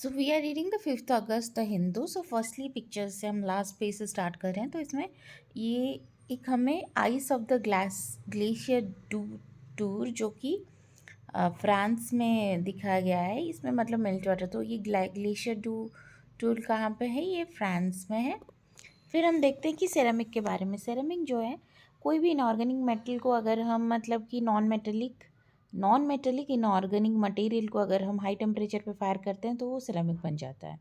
So we are reading the 5 August the Hindu. So firstly pictures से हम last page से start कर रहे हैं। तो इसमें ये एक हमें ice of the glass glacier tour जो कि फ्रांस में दिखाया गया है। इसमें मतलब मेल्ट वाटर। तो ये ग्लेशियर टूर कहाँ पे है? ये फ्रांस में है। फिर हम देखते हैं कि सेरामिक के बारे में। सेरामिक जो है, कोई भी इनऑर्गेनिक मेटल को अगर हम मतलब कि नॉन मेटेलिक इनऑर्गेनिक मटेरियल को अगर हम हाई टेम्परेचर पे फायर करते हैं तो वो सिरेमिक बन जाता है।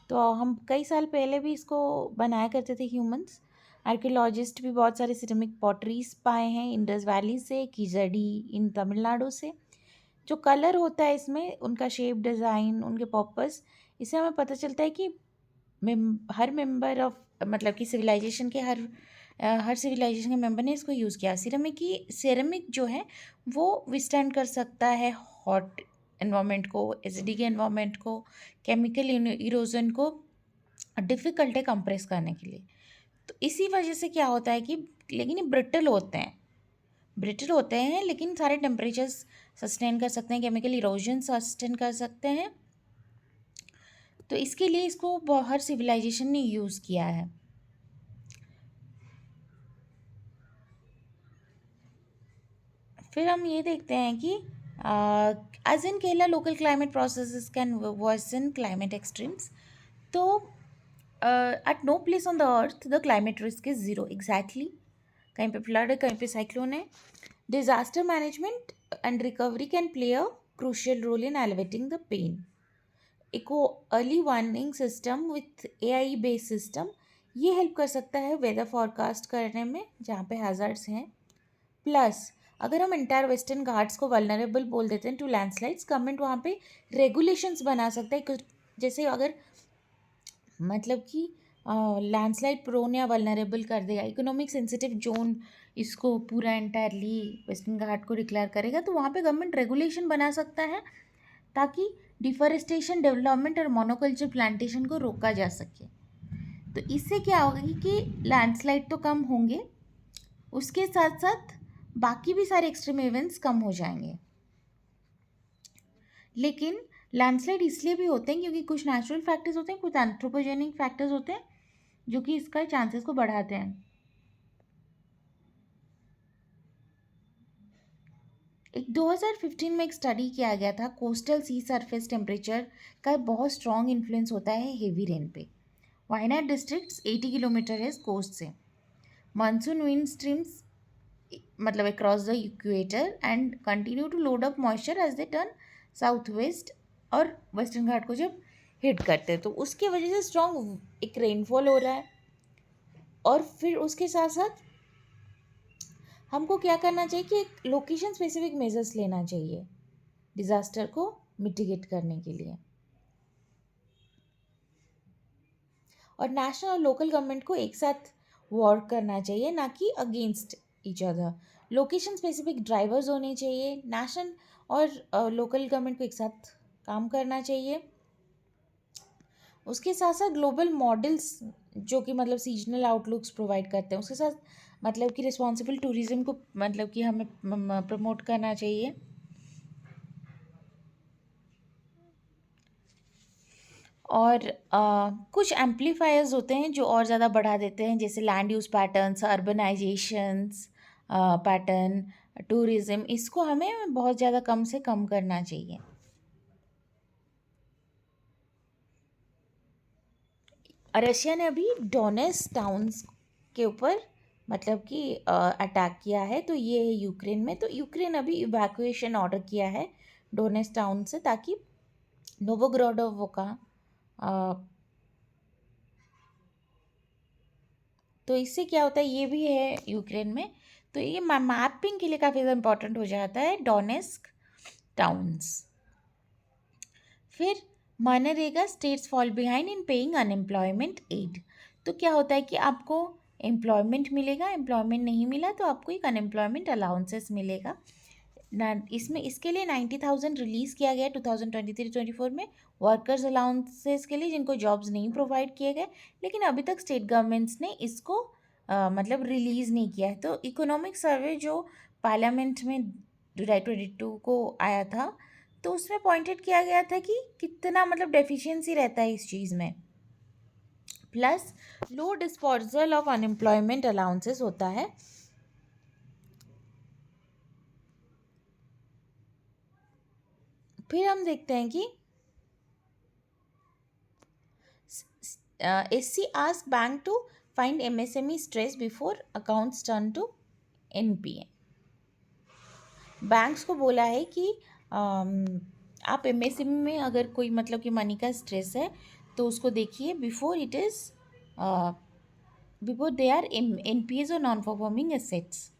तो हम कई साल पहले भी इसको बनाया करते थे ह्यूमंस। आर्कियोलॉजिस्ट भी बहुत सारे सिरेमिक पॉटरीज पाए हैं इंडस वैली से, किजडी इन तमिलनाडु से। जो कलर होता है इसमें, उनका शेप, डिज़ाइन, उनके पर्पस, इससे हमें पता चलता है कि हर मेंबर ऑफ मतलब कि सिविलाइजेशन के हर सिविलाइजेशन के मेंबर ने इसको यूज़ किया। सिरेमिक जो है वो विस्टैंड कर सकता है हॉट एनवायरनमेंट को, एसिडिक एनवायरनमेंट को, केमिकल इरोजन को डिफ़िकल्ट है कंप्रेस करने के लिए। तो इसी वजह से क्या होता है कि लेकिन ये ब्रिटल होते हैं लेकिन सारे टेम्परेचर्स सस्टेन कर सकते हैं, केमिकल इरोजन सस्टेन कर सकते हैं। तो इसके लिए इसको हर सिविलाइजेशन ने यूज़ किया है। फिर हम ये देखते हैं कि as in Kerala local climate processes can worsen climate extremes. तो at no place on the earth the climate risk is zero exactly. कहीं पे फ्लड है, कहीं पे साइक्लोन है। Disaster management and recovery can play a crucial role in alleviating the pain. Eco early warning system with AI based system ये help कर सकता है वेदर फॉरकास्ट करने में जहाँ पे हैज़र्ड्स हैं। प्लस अगर हम इंटायर वेस्टर्न घाट्स को वल्नरेबल बोल देते हैं टू लैंडस्लाइड्स, गवर्नमेंट वहाँ पे रेगुलेशंस बना सकता है जैसे अगर मतलब कि लैंडस्लाइड प्रोन या वल्नरेबल कर देगा, इकोनॉमिक सेंसिटिव जोन इसको पूरा एंटायरली वेस्टर्न घाट को डिक्लेयर करेगा, तो वहाँ पे गवर्नमेंट रेगुलेशन बना सकता है ताकि डिफॉरेस्टेशन, डेवलपमेंट और मोनोकल्चर प्लांटेशन को रोका जा सके। तो इससे क्या होगा कि लैंडस्लाइड तो कम होंगे, उसके साथ साथ बाकी भी सारे एक्सट्रीम इवेंट्स कम हो जाएंगे। लेकिन लैंडस्लाइड इसलिए भी होते हैं क्योंकि कुछ नेचुरल फैक्टर्स होते हैं, कुछ एंथ्रोपोजेनिक फैक्टर्स होते हैं जो कि इसका चांसेस को बढ़ाते हैं। एक 2015 में एक स्टडी किया गया था, कोस्टल सी सरफेस टेम्परेचर का बहुत स्ट्रॉन्ग इन्फ्लुएंस होता है हेवी रेन पे। वायनाड डिस्ट्रिक्ट्स 80 किलोमीटर है कोस्ट से। मानसून विंड स्ट्रीम्स मतलब across the equator and continue to load up moisture as they turn south west और वेस्टर्न घाट को जब हिट करते हैं तो उसकी वजह से स्ट्रॉन्ग एक रेनफॉल हो रहा है। और फिर उसके साथ साथ हमको क्या करना चाहिए कि एक लोकेशन स्पेसिफिक मेजर्स लेना चाहिए डिज़ास्टर को मिटिगेट करने के लिए। और नेशनल और लोकल गवर्नमेंट को एक साथ वर्क करना चाहिए, ना कि against each other. Location specific drivers होने चाहिए। नेशनल और लोकल गवर्नमेंट को एक साथ काम करना चाहिए। उसके साथ साथ ग्लोबल मॉडल्स जो कि मतलब सीजनल आउटलुक्स प्रोवाइड करते हैं, उसके साथ मतलब कि रिस्पॉन्सिबल टूरिज्म को मतलब कि हमें प्रमोट करना चाहिए। और कुछ एम्पलीफायर्स होते हैं जो और ज़्यादा बढ़ा देते हैं, जैसे land use patterns, urbanisations pattern, tourism, इसको हमें बहुत ज़्यादा कम से कम करना चाहिए। रशिया ने अभी डोनेस टाउन्स के ऊपर मतलब कि अटैक किया है, तो ये है यूक्रेन में। तो यूक्रेन अभी इवैक्यूएशन ऑर्डर किया है डोनेस टाउन से, ताकि नोवोग्रोडोवोका तो इससे क्या होता है, ये भी है यूक्रेन में। तो ये मैपिंग के लिए काफ़ी ज़्यादा इंपॉर्टेंट हो जाता है डोनेस्क टाउन्स। फिर MNREGA states fall behind in paying unemployment aid. तो क्या होता है कि आपको एम्प्लॉयमेंट मिलेगा, एम्प्लॉयमेंट नहीं मिला तो आपको एक अनएम्प्लॉयमेंट अलाउंसेस मिलेगा ना। इसमें इसके लिए 90,000 रिलीज़ किया गया 2023-24 में वर्कर्स अलाउंसेस के लिए जिनको जॉब्स नहीं प्रोवाइड किए गए। लेकिन अभी तक स्टेट गवर्नमेंट्स ने इसको मतलब रिलीज़ नहीं किया है। तो इकोनॉमिक सर्वे जो पार्लियामेंट में जुलाई 22 को आया था, तो उसमें पॉइंटेड किया गया था कि कितना मतलब डेफिशिएंसी रहता है इस चीज़ में, plus low disposal of unemployment allowances होता है। फिर हम देखते हैं कि SC asked bank to find MSME stress before accounts turn to NPA। Banks को बोला है कि आप MSME में अगर कोई मतलब कि मनी का स्ट्रेस है तो उसको देखिए बिफोर दे आर NPAs और non performing assets.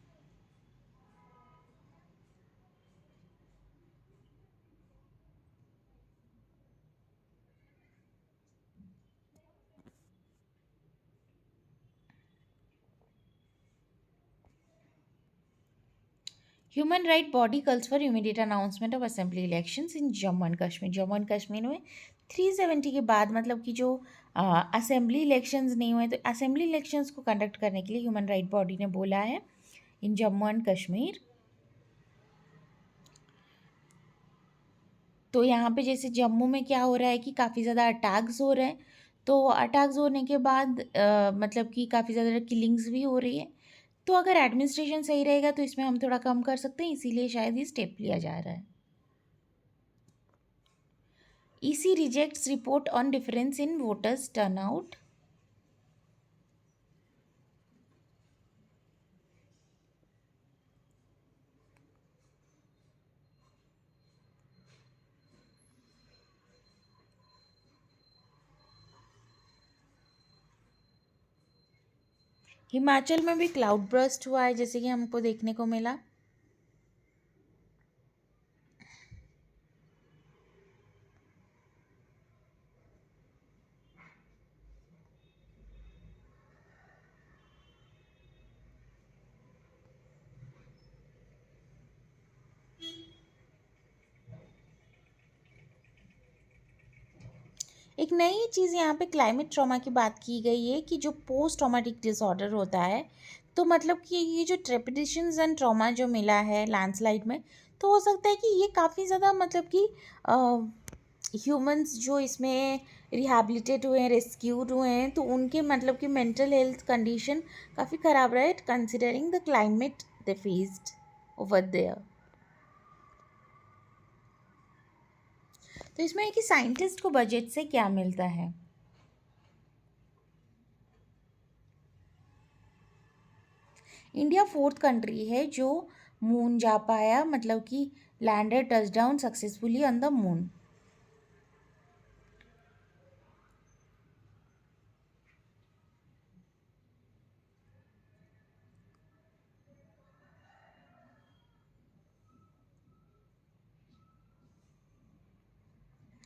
Human right body calls for immediate announcement of assembly elections in Jammu and Kashmir. Jammu and Kashmir में 370 के बाद मतलब कि जो असेंबली इलेक्शंस नहीं हुए, तो असेंबली इलेक्शंस को कंडक्ट करने के लिए ह्यूमन राइट बॉडी ने बोला है इन जम्मू एंड कश्मीर। तो यहाँ पे जैसे जम्मू में क्या हो रहा है कि काफ़ी ज़्यादा अटैक्स हो रहे हैं, तो अटैक्स होने के बाद मतलब कि काफ़ी ज़्यादा किलिंग्स भी हो रही है। तो अगर एडमिनिस्ट्रेशन सही रहेगा तो इसमें हम थोड़ा कम कर सकते हैं, इसीलिए शायद ये स्टेप लिया जा रहा है। EC rejects report on difference in voters turnout। Himachal में भी क्लाउड बर्स्ट हुआ है जैसे कि हमको देखने को मिला। एक नई चीज़ यहाँ पे क्लाइमेट ट्रॉमा की बात की गई है कि जो पोस्ट ट्रॉमेटिक डिसऑर्डर होता है, तो मतलब कि ये जो ट्रेपिडेशंस एंड ट्रॉमा जो मिला है लैंडस्लाइड में, तो हो सकता है कि ये काफ़ी ज़्यादा मतलब कि ह्यूमंस जो इसमें रिहैबिलिटेट हुए हैं, रेस्क्यूड हुए हैं, तो उनके मतलब कि मेंटल हेल्थ कंडीशन काफ़ी ख़राब रहा है considering the climate they faced over there. तो इसमें है कि साइंटिस्ट को बजट से क्या मिलता है। इंडिया फोर्थ कंट्री है जो मून जा पाया, मतलब कि landed touchdown successfully on the moon.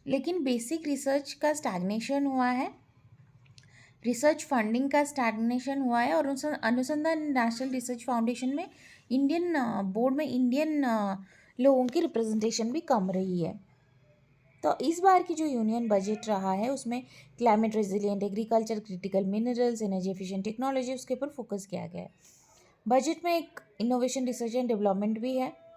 लेकिन बेसिक रिसर्च का स्टैग्नेशन हुआ है, रिसर्च फंडिंग का स्टैग्नेशन हुआ है, और अनुसंधान नेशनल रिसर्च फाउंडेशन में इंडियन बोर्ड में इंडियन लोगों की रिप्रेजेंटेशन भी कम रही है। तो इस बार की जो यूनियन बजट रहा है उसमें climate resilient agriculture, critical minerals, energy efficient technology, उसके ऊपर फोकस किया गया है। बजट में एक इनोवेशन रिसर्च एंड डेवलपमेंट भी है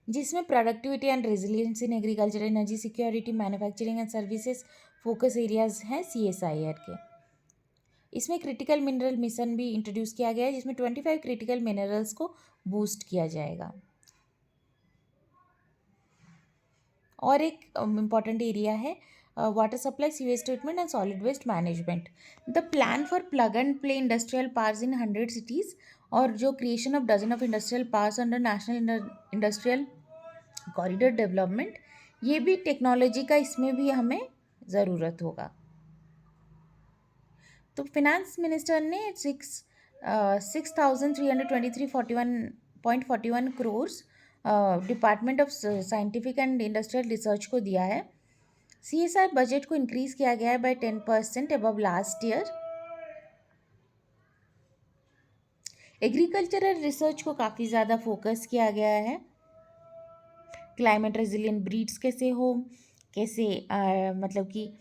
जिसमें productivity and resilience in agriculture, energy security, manufacturing and services focus areas हैं CSIR के। इसमें क्रिटिकल मिनरल मिशन भी इंट्रोड्यूस किया गया है जिसमें 25 क्रिटिकल मिनरल्स को बूस्ट किया जाएगा। और एक इम्पॉर्टेंट एरिया है water supply, sewage treatment and solid waste management. The plan for plug and play industrial parks in 100 cities और जो creation of dozen of industrial parks under national industrial corridor development, ये भी technology का इसमें भी हमें ज़रूरत होगा। तो फिनेंस मिनिस्टर ने 6,323.41 crores department of scientific and industrial research को दिया है। CSR बजट को इंक्रीज किया गया है by 10% above last year. Agricultural research को काफ़ी ज़्यादा फोकस किया गया है, क्लाइमेट रेजिलिएंट ब्रीड्स कैसे हो, कैसे मतलब कि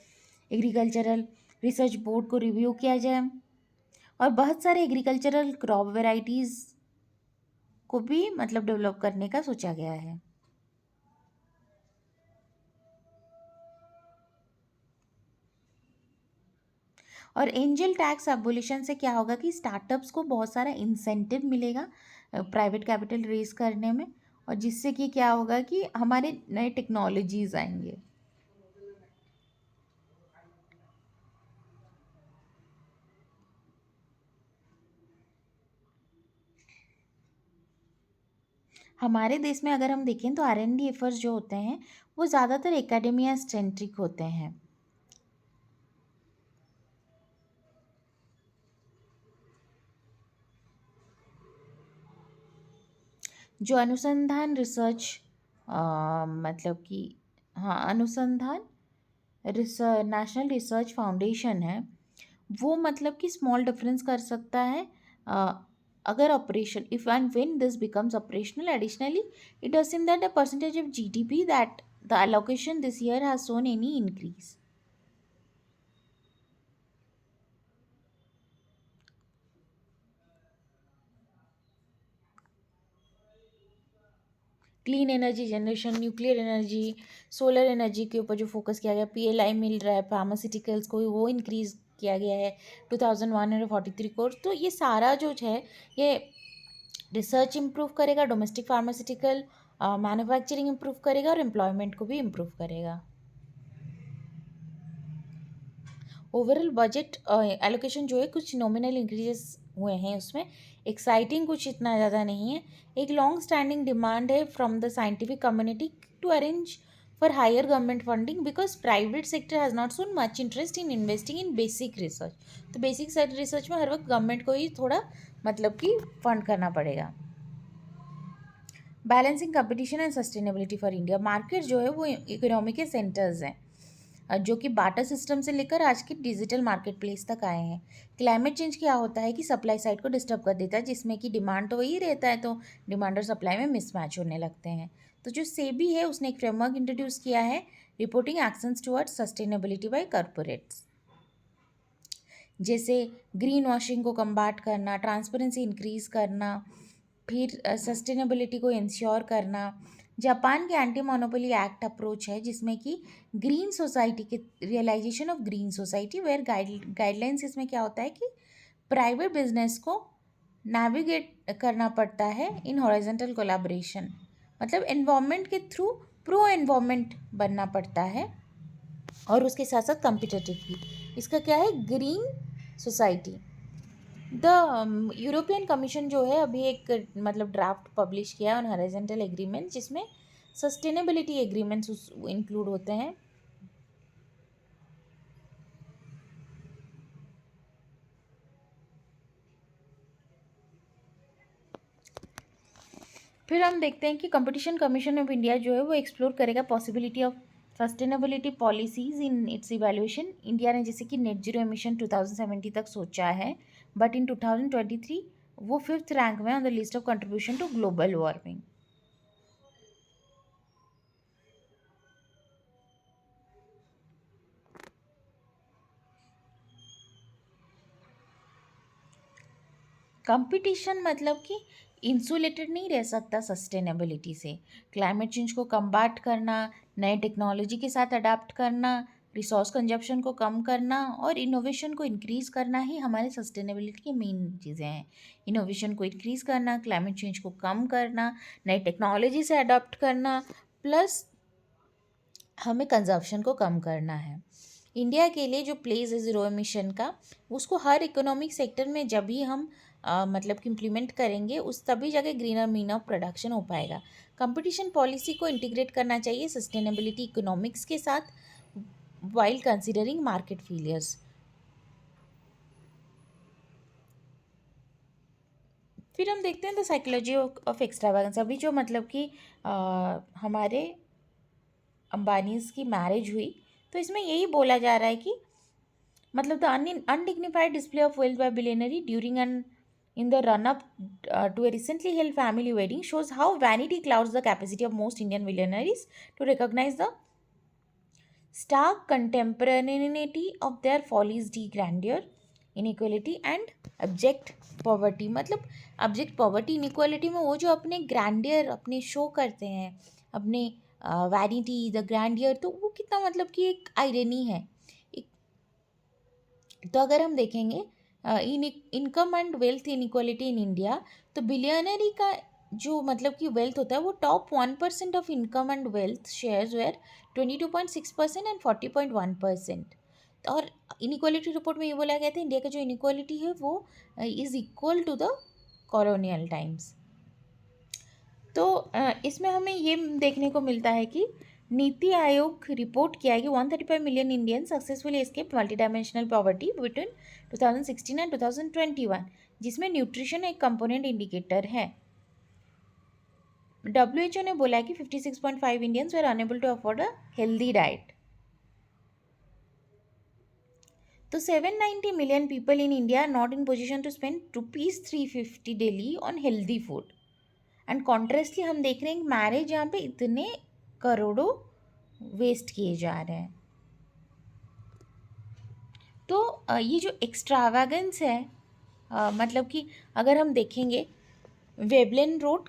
एग्रीकल्चरल रिसर्च बोर्ड को रिव्यू किया जाए, और बहुत सारे एग्रीकल्चरल क्रॉप वेराइटीज़ को भी मतलब डेवलप करने का सोचा गया है। और एंजल टैक्स एबोलिशन से क्या होगा कि स्टार्टअप्स को बहुत सारा इंसेंटिव मिलेगा प्राइवेट कैपिटल रेज करने में, और जिससे कि क्या होगा कि हमारे नए टेक्नोलॉजीज आएंगे। हमारे देश में अगर हम देखें तो R&D एफर्ट्स जो होते हैं वो ज़्यादातर एकेडमिया सेंट्रिक होते हैं। जो अनुसंधान रिसर्च मतलब कि हाँ, अनुसंधान नेशनल रिसर्च फाउंडेशन है, वो मतलब कि स्मॉल डिफरेंस कर सकता है अगर operation, if and when this becomes operational. Additionally it does seem that the percentage of GDP that the allocation this year has shown any increase. Clean energy generation, nuclear energy, solar energy के ऊपर जो focus किया गया, PLI मिल रहा है, pharmaceuticals को वो increase किया गया है 2143 करोड़। तो ये सारा जो है ये रिसर्च इम्प्रूव करेगा, डोमेस्टिक फार्मास्यूटिकल मैन्युफैक्चरिंग इम्प्रूव करेगा और एम्प्लॉयमेंट को भी इम्प्रूव करेगा। ओवरऑल बजट एलोकेशन जो है कुछ नॉमिनल इंक्रीजेस हुए हैं उसमें, एक्साइटिंग कुछ इतना ज़्यादा नहीं है। एक लॉन्ग स्टैंडिंग डिमांड है from the scientific community to arrange for higher government funding because private sector has not shown much interest in investing in basic research. तो बेसिक रिसर्च में हर वक्त गवर्नमेंट को ही थोड़ा मतलब कि फंड करना पड़ेगा। Balancing competition and sustainability for India, market जो है वो इकोनॉमी के सेंटर्स हैं जो कि बाटा सिस्टम से लेकर आज के डिजिटल मार्केट प्लेस तक आए हैं। क्लाइमेट चेंज क्या होता है कि सप्लाई साइड को डिस्टर्ब कर देता है, जिसमें कि डिमांड तो वही रहता है, तो डिमांड और सप्लाई में मिसमैच होने लगते हैं। तो जो सेबी है उसने एक फ्रेमवर्क इंट्रोड्यूस किया है, reporting actions towards sustainability by corporates, जैसे ग्रीन वॉशिंग को कम्बाट करना, ट्रांसपेरेंसी इंक्रीज करना, फिर सस्टेनेबिलिटी को इंश्योर करना। जापान के एंटी मोनोपोली एक्ट अप्रोच है जिसमें कि ग्रीन सोसाइटी के realisation of green society where guidelines, इसमें क्या होता है कि प्राइवेट बिजनेस को नेविगेट करना पड़ता है इन हॉरिजॉन्टल कोलैबोरेशन, मतलब एनवायरनमेंट के थ्रू प्रो एनवायरनमेंट बनना पड़ता है और उसके साथ साथ कम्पिटेटिव भी। इसका क्या है, green society. The European commission जो है अभी एक मतलब ड्राफ्ट पब्लिश किया है ऑन हॉरिजॉन्टल एग्रीमेंट, जिसमें सस्टेनेबिलिटी एग्रीमेंट्स इंक्लूड होते हैं। फिर हम देखते हैं कि कंपटीशन कमीशन ऑफ इंडिया जो है वो एक्सप्लोर करेगा possibility of sustainability policies in its evaluation. India ने जैसे कि नेट जीरो एमिशन 2070 तक सोचा है, बट इन 2023 वो 5th रैंक में on the list of contribution to global warming. Competition मतलब कि इंसुलेटेड नहीं रह सकता सस्टेनेबिलिटी से। क्लाइमेट चेंज को कम्बाट करना, नए टेक्नोलॉजी के साथ अडाप्ट करना, रिसोर्स कंजप्शन को कम करना और इनोवेशन को इंक्रीज़ करना ही हमारे सस्टेनेबिलिटी की मेन चीज़ें हैं। इनोवेशन को इंक्रीज़ करना, क्लाइमेट चेंज को कम करना, नई टेक्नोलॉजी से अडाप्ट करना, प्लस हमें कंजप्शन को कम करना है। इंडिया के लिए जो प्लेस है ज़ीरो एमिशन का, उसको हर इकोनॉमिक सेक्टर में जब भी हम मतलब कि इम्प्लीमेंट करेंगे उस तभी जाके ग्रीनर मीन ऑफ प्रोडक्शन हो पाएगा। कंपटीशन पॉलिसी को इंटीग्रेट करना चाहिए सस्टेनेबिलिटी इकोनॉमिक्स के साथ वाइल कंसिडरिंग मार्केट फेलियर्स। फिर हम देखते हैं द साइकोलॉजी ऑफ एक्स्ट्रावेगेंस। अभी जो मतलब कि हमारे अंबानीज की मैरिज हुई, तो इसमें यही बोला जा रहा है कि मतलब the undignified display of wealth by billionaire during and in the run up to a recently held family wedding shows how vanity clouds the capacity of most Indian billionaires to recognize the stark contemporaneity of their follies, grandeur, inequality and abject poverty। मतलब abject poverty inequality में वो जो अपने grandeur अपने show करते हैं, अपने vanity the grandeur, तो वो कितना मतलब कि एक आयरनी है। तो अगर हम देखेंगे इन income and wealth inequality in India, तो बिलियनरी का जो मतलब कि वेल्थ होता है वो top 1% of income and wealth shares where 22.6% and 40.1%। और इनइक्वालिटी रिपोर्ट में ये बोला गया था इंडिया का जो इनइक्वालिटी है वो is equal to the colonial times. तो इसमें हमें ये देखने को मिलता है कि नीति आयोग रिपोर्ट किया है कि 135 million Indian successfully escape multi dimensional poverty between 2016 and 2021, जिसमें न्यूट्रिशन एक कंपोनेंट इंडिकेटर है। WHO ने बोला है कि 56.5 Indians were unable to afford a healthy diet. तो 790 million people in India are not in position to spend ₹350 daily on healthy food. And contrastly हम देख रहे हैं कि मैरिज यहाँ पे इतने करोड़ों वेस्ट किए जा रहे हैं। तो ये जो एक्स्ट्रावेगेंस है, मतलब कि अगर हम देखेंगे Veblen road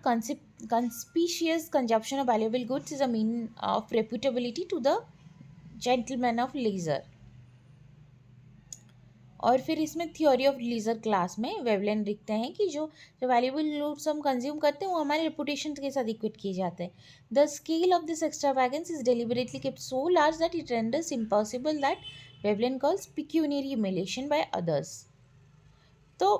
conspicuous consumption of valuable goods is a mean of reputability to the gentleman of leisure। और फिर इसमें थ्योरी ऑफ लीजर क्लास में वेवलेन लिखते हैं कि जो वैल्यूबल गुड्स हम कंज्यूम करते हैं वो हमारे रेपुटेशन के साथ इक्वेट किए जाते हैं। The scale of this extravagance is deliberately kept so large that it renders impossible that Veblen calls pecuniary humiliation by others. तो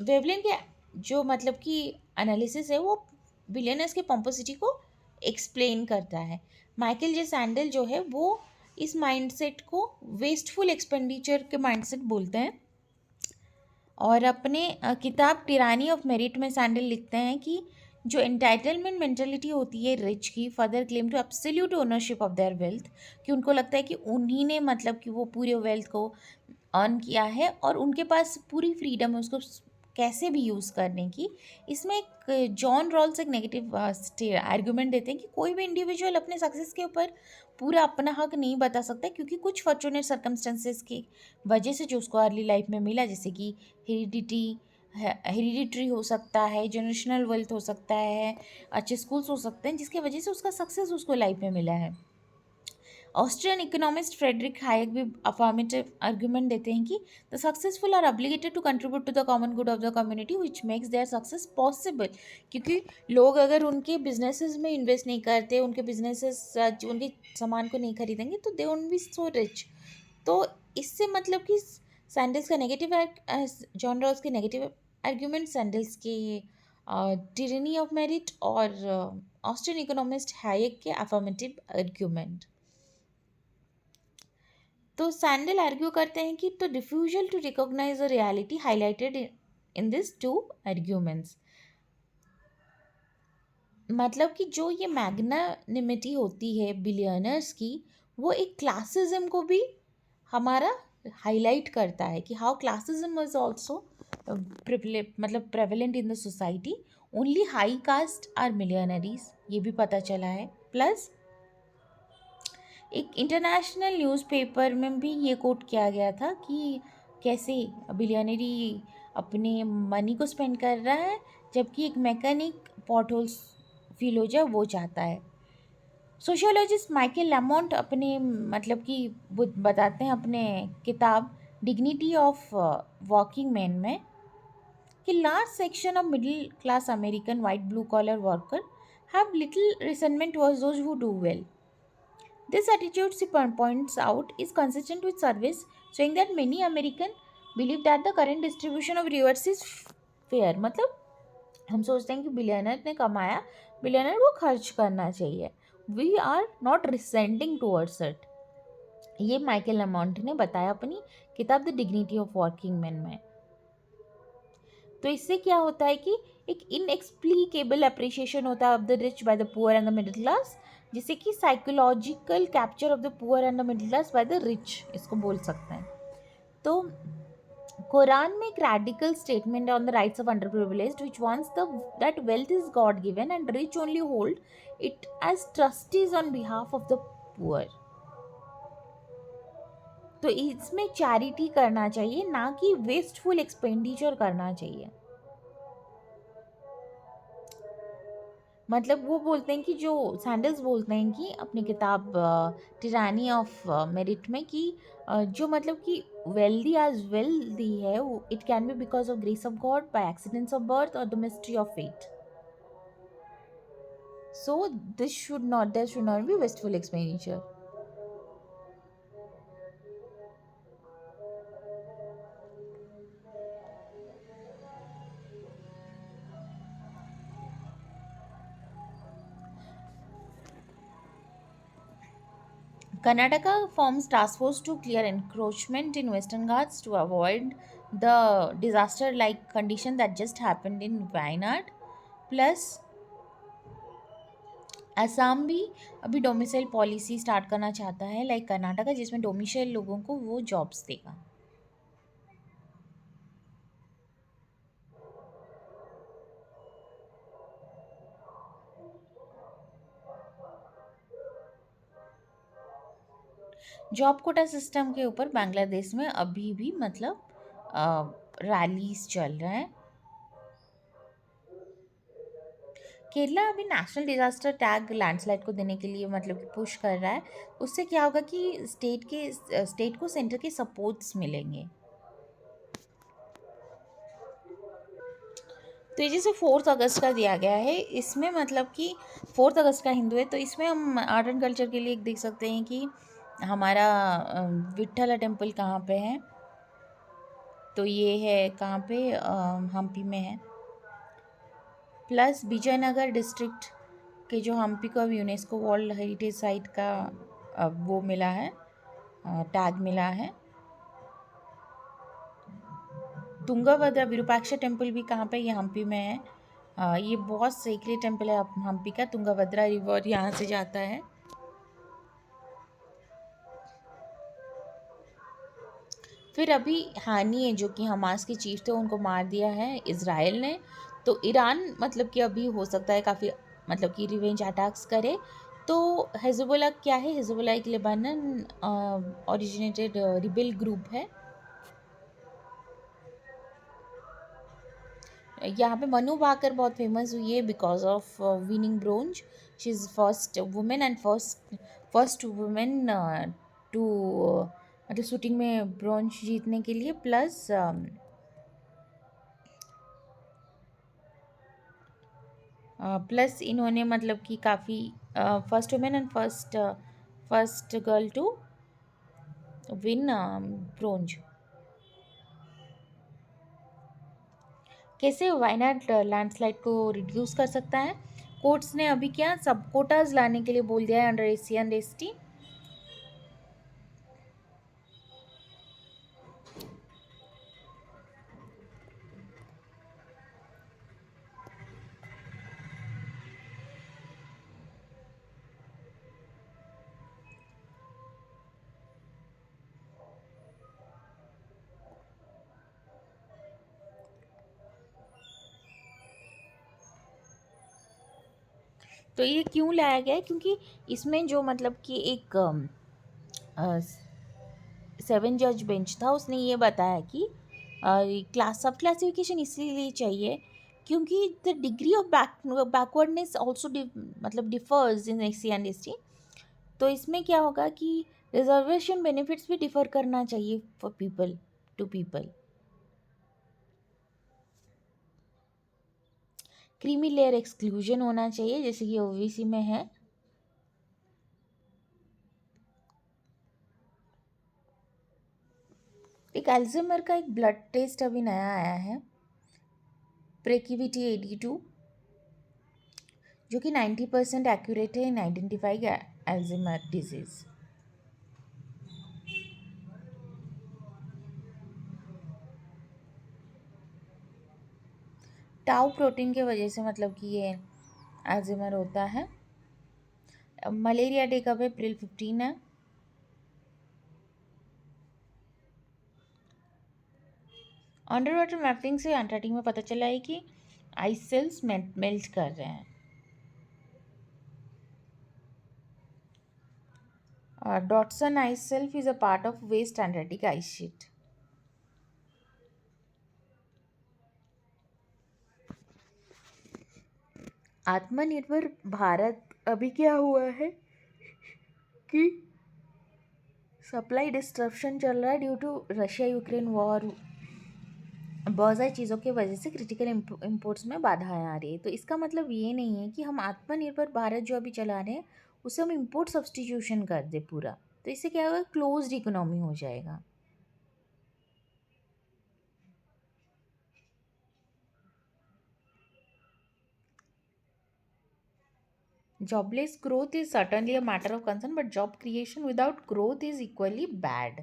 वेवलेन के जो मतलब कि एनालिसिस है वो बिलियनर्स के पॉम्पोसिटी को एक्सप्लेन करता है। माइकल जे सैंडल जो है वो इस माइंडसेट को वेस्टफुल एक्सपेंडिचर के माइंडसेट बोलते हैं। और अपने किताब टिरानी ऑफ मेरिट में सैंडल लिखते हैं कि जो एंटाइटलमेंट मेंटालिटी होती है रिच की, further claim to absolute ownership of their wealth, कि उनको लगता है कि उन्हीं ने मतलब कि वो पूरे वेल्थ को अर्न किया है और उनके पास पूरी फ्रीडम है उसको कैसे भी यूज़ करने की। इसमें एक जॉन रॉल्स एक नेगेटिव आर्गूमेंट देते हैं कि कोई भी इंडिविजुअल अपने सक्सेस के ऊपर पूरा अपना हक नहीं बता सकता, क्योंकि कुछ फॉर्चुनेट सर्कमस्टेंसेस की वजह से जो उसको अर्ली लाइफ में मिला, जैसे कि हेरिडिटरी हो सकता है, जनरेशनल वेल्थ हो सकता है, अच्छे स्कूल्स हो सकते हैं, जिसकी वजह से उसका सक्सेस उसको लाइफ में मिला है। ऑस्ट्रियन इकोनॉमिस्ट फ्रेडरिक हायक भी अफर्मेटिव आर्गुमेंट देते हैं कि the successful are obligated to contribute to the common good of the community which makes their success possible. क्योंकि लोग अगर उनके बिजनेसेस में इन्वेस्ट नहीं करते, उनके बिजनेसेस उनके सामान को नहीं खरीदेंगे, तो they won't be so rich. तो इससे मतलब कि सैंडल्स का नेगेटिव, जॉन रॉल्स के नेगेटिव आर्ग्यूमेंट, सैंडल्स के टिरानी ऑफ मेरिट और ऑस्ट्रियन इकोनॉमिस्ट हायक के अफर्मेटिव आर्ग्यूमेंट। तो सैंडल आर्ग्यू करते हैं कि तो refusal to recognise the reality highlighted in this two arguments, मतलब कि जो ये मैग्नानिमिटी होती है बिलियनर्स की, वो एक क्लासिज्म को भी हमारा हाईलाइट करता है कि हाउ क्लासिज्म इज ऑल्सो मतलब prevalent in the society. Only high caste are millionaires, ये भी पता चला है। प्लस एक इंटरनेशनल न्यूज़पेपर में भी ये कोट किया गया था कि कैसे बिलियनरी अपने मनी को स्पेंड कर रहा है, जबकि एक मैकेनिक पॉट होल्स फील हो जाए वो चाहता है। सोशियोलॉजिस्ट माइकल लेमोंट अपने मतलब कि बताते हैं अपने किताब डिग्निटी ऑफ वर्किंग मैन में कि large section of middle class American white blue collar worker have little resentment towards those who do well. This attitude, she points out, is consistent with surveys showing that many Americans believe that the current distribution of rewards is fair। मतलब हम सोचते हैं कि billionaire ने कमाया, billionaire को खर्च करना चाहिए। We are not resenting towards it. ये माइकल लेमोंट ने बताया अपनी किताब the dignity of working man में। तो इससे क्या होता है कि एक इनएक्सप्लिकेबल अप्रिशिएशन होता है of the rich by the poor and the middle class, जिसे कि psychological capture of the poor and the middle class by the rich इसको बोल सकते हैं। तो कुरान में एक radical statement on the rights of under privileged which wants that wealth is God given and rich only hold it as trustees on behalf of the poor. तो इसमें charity करना चाहिए, ना कि वेस्टफुल एक्सपेंडिचर करना चाहिए। मतलब वो बोलते हैं कि जो सैंडल्स बोलते हैं कि अपनी किताब टिरानी ऑफ मेरिट में कि जो मतलब कि वेल्दी एज वेल्दी है, it can be because of grace of God, by accidents of birth और the mystery of fate. So there should not be wasteful expenditure. Karnataka forms task force to clear encroachment in Western Ghats to avoid the disaster-like condition that just happened in Wayanad. Plus, Assam भी अभी domicile policy start करना चाहता है like Karnataka, जिसमें domicile लोगों को वो jobs देगा. जॉब कोटा सिस्टम के ऊपर बांग्लादेश में अभी भी मतलब रैलीज चल रहे हैं. केरला अभी नेशनल डिजास्टर टैग लैंडस्लाइड को देने के लिए मतलब कि पुश कर रहा है. उससे क्या होगा कि स्टेट को सेंटर के सपोर्ट्स मिलेंगे. तो ये जैसे 4 अगस्त का दिया गया है, इसमें मतलब कि 4 अगस्त का हिंदू है, तो इसमें हम आर्ट एंड कल्चर के लिए देख सकते हैं कि हमारा विट्ठला टेम्पल कहाँ पे है. तो ये है कहाँ पे, हम्पी में है. प्लस विजयनगर डिस्ट्रिक्ट के जो हम्पी को अब यूनेस्को वर्ल्ड हेरिटेज साइट का वो मिला है, टैग मिला है. तुंगभद्रा विरूपाक्ष टेम्पल भी कहाँ पे, ये हम्पी में है. ये बहुत सीक्रेट टेम्पल है हम्पी का. तुंगभद्रा रिवर यहाँ से जाता है. फिर अभी हानी है जो कि हमास के चीफ थे, उनको मार दिया है इज़राइल ने. तो ईरान मतलब कि अभी हो सकता है काफ़ी मतलब कि रिवेंज अटैक्स करे. तो हिजबुल्लाह क्या है, हिजबुल्लाह एक लेबनान ओरिजिनेटेड रिबेल ग्रुप है. यहाँ पे मनु भाकर बहुत फेमस हुई है because of winning bronze. She is first women and first women to मतलब शूटिंग में ब्रोंज जीतने के लिए. प्लस प्लस इन्होंने मतलब कि काफ़ी first women and first girl to win bronze. कैसे वायनाड लैंडस्लाइड को रिड्यूस कर सकता है. कोर्ट्स ने अभी क्या सब कोटाज लाने के लिए बोल दिया है under S C and S T. तो ये क्यों लाया गया है, क्योंकि इसमें जो मतलब कि एक 7 जज बेंच था, उसने ये बताया कि सब क्लासिफिकेशन इसीलिए चाहिए क्योंकि the degree of backwardness also मतलब differs in S C and S T. तो इसमें क्या होगा कि रिजर्वेशन बेनिफिट्स भी डिफर करना चाहिए for people to people. Creamy layer exclusion होना चाहिए जैसे कि ओबीसी में है. एक अल्जाइमर का एक ब्लड टेस्ट अभी नया आया है, प्रेकिविटी 82, जो कि 90% एक्यूरेट है in identifying Alzheimer disease. Tau protein के वजह से मतलब कि ये अल्जाइमर होता है. मलेरिया डे कब है, अप्रैल 15 है. अंडर वाटर मैपिंग से अंटार्कटिका में पता चला है कि आइस सेल्स मेल्ट कर रहे हैं. Dotson ice shelf is a part of West Antarctic ice sheet. Atmanirbhar Bharat अभी क्या हुआ है कि सप्लाई डिस्ट्रप्शन चल रहा है due to Russia Ukraine war. बहुत सारी चीज़ों की वजह से क्रिटिकल इंपोर्ट्स में बाधाएं आ रही है। तो इसका मतलब ये नहीं है कि हम आत्मनिर्भर भारत जो अभी चला रहे हैं उसे हम इंपोर्ट सब्सटीट्यूशन कर दे पूरा। तो इससे क्या होगा, क्लोज्ड इकोनॉमी हो जाएगा। Jobless growth is certainly a matter of concern, but job creation without growth is equally bad.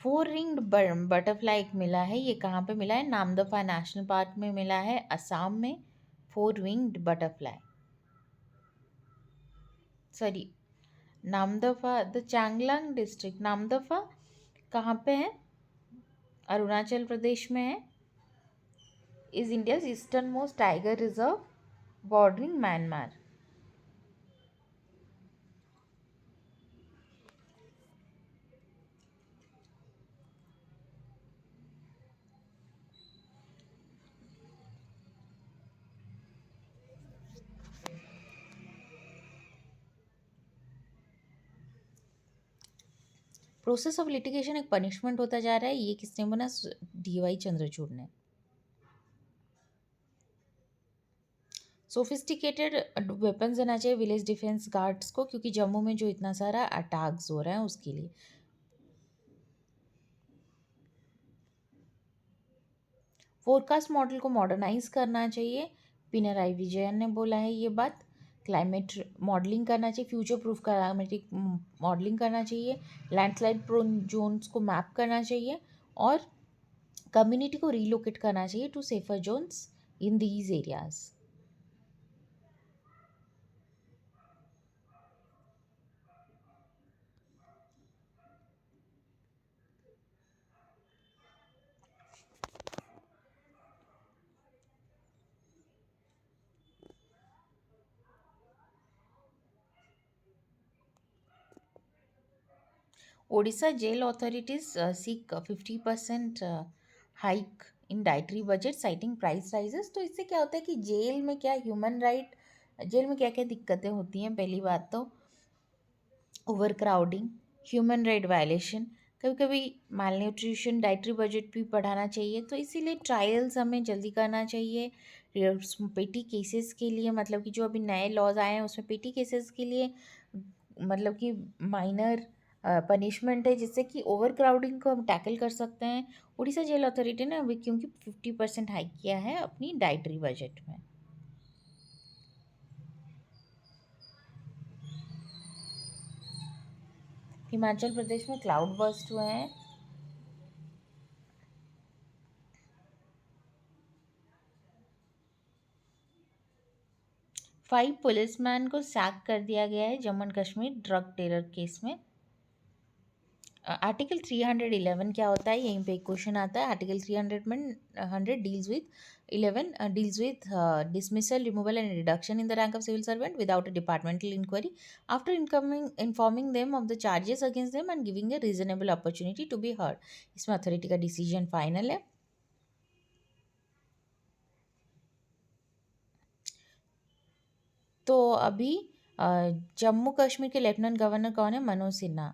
Four ringed butterfly एक मिला है, ये कहाँ पे मिला है? नामदफा नेशनल पार्क में मिला है, असम में। Four winged butterfly, sorry, Namdapha the Changlang district, Namdapha कहाँ पे है? अरुणाचल प्रदेश में है। Is India's eastern most tiger reserve bordering Myanmar. Process of litigation एक पनिशमेंट होता जा रहा है, ये किसने बना? DY चंद्रचूड़ ने। सोफिस्टिकेटेड वेपन्स देना चाहिए विलेज डिफेंस गार्ड्स को, क्योंकि जम्मू में जो इतना सारा अटैक्स हो रहा है उसके लिए। फोरकास्ट मॉडल को मॉडर्नाइज करना चाहिए, पिनराई विजयन ने बोला है ये बात। क्लाइमेट मॉडलिंग करना चाहिए, फ्यूचर प्रूफ क्लाइमेटिक मॉडलिंग करना चाहिए, लैंडस्लाइड प्रोन जोन्स को मैप करना चाहिए, और कम्युनिटी को रीलोकेट करना चाहिए to safer zones in these areas. Odisha jail authorities seek 50% hike in dietary budget citing price rises. तो इससे क्या होता है कि जेल में क्या ह्यूमन राइट, जेल में क्या क्या दिक्कतें होती हैं? पहली बात तो over crowding, human right violation, कभी कभी माल न्यूट्रिशन, डाइटरी बजट भी बढ़ाना चाहिए। तो इसीलिए ट्रायल्स हमें जल्दी करना चाहिए। पेटी केसेस के लिए, मतलब कि जो अभी नए लॉज आए हैं उसमें पेटी केसेस के लिए मतलब कि माइनर पनिशमेंट है, जिससे कि ओवर क्राउडिंग को हम टैकल कर सकते हैं। उड़ीसा जेल अथॉरिटी ने अभी क्योंकि 50% हाइक किया है अपनी डाइटरी बजट में। हिमाचल प्रदेश में क्लाउड बर्स्ट हुए हैं। 5 पुलिसमैन को सैक कर दिया गया है Jammu and Kashmir drug terror case में। आर्टिकल 311 क्या होता है? यहीं पे एक क्वेश्चन आता है। आर्टिकल 300 में 100 deals with 11 deals with dismissal, removal and reduction in the rank of civil servant without a departmental inquiry after informing them of the charges against them and giving a reasonable opportunity to be heard. इसमें authority का decision final है। तो अभी जम्मू कश्मीर के lieutenant governor कौन है? मनोज सिन्हा।